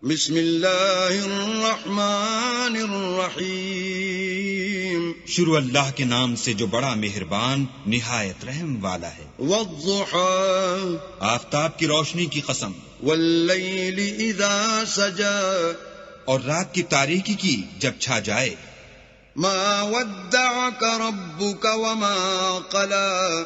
بسم اللہ الرحمن الرحیم، شروع اللہ کے نام سے جو بڑا مہربان نہایت رحم والا ہے۔ والضحى، آفتاب کی روشنی کی قسم، واللیل اذا سجى، اور رات کی تاریکی کی جب چھا جائے۔ ما ودعك ربك وما قلى،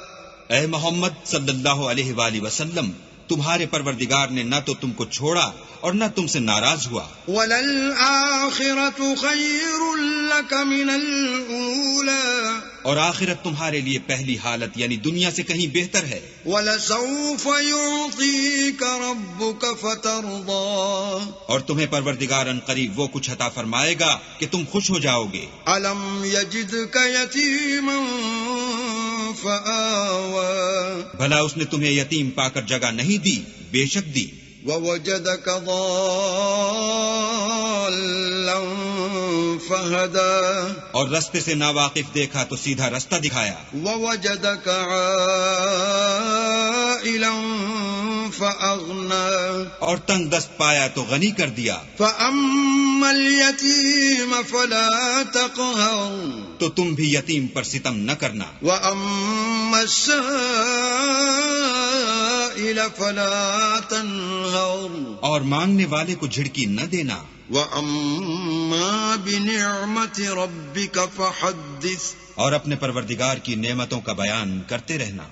اے محمد صلی اللہ علیہ وآلہ وسلم، تمہارے پروردگار نے نہ تو تم کو چھوڑا اور نہ تم سے ناراض ہوا۔ وَلَلْآخِرَةُ خَيْرٌ لَكَ مِنَ الْأُولَى، اور آخرت تمہارے لیے پہلی حالت یعنی دنیا سے کہیں بہتر ہے۔ وَلَسَوْفَ يُعْطِيكَ رَبُّكَ فَتَرْضَىٰ، اور تمہیں پروردگار ان قریب وہ کچھ عطا فرمائے گا کہ تم خوش ہو جاؤ گے۔ أَلَمْ يَجِدْكَ يَتِيمًا فَآوَىٰ، بھلا اس نے تمہیں یتیم پا کر جگہ نہیں دی؟ بے شک دی۔ وَوَجَدَكَ ضَالًّا فَهَدَىٰ، اور رستے سے ناواقف دیکھا تو سیدھا رستہ دکھایا۔ وَوَجَدَكَ عَائِلًا فَأَغْنَىٰ، اور تنگ دست پایا تو غنی کر دیا۔ فَأَمَّا الْيَتِيمَ فَلَا تَقْهَرْ، تو تم بھی یتیم پر ستم نہ کرنا۔ وَأَمَّا السَّائِلَ فَلَا تَنْهَرْ، اور مانگنے والے کو جھڑکی نہ دینا۔ وَأَمَّا بِنِعْمَةِ رَبِّكَ فَحَدِّثْ، اور اپنے پروردگار کی نعمتوں کا بیان کرتے رہنا۔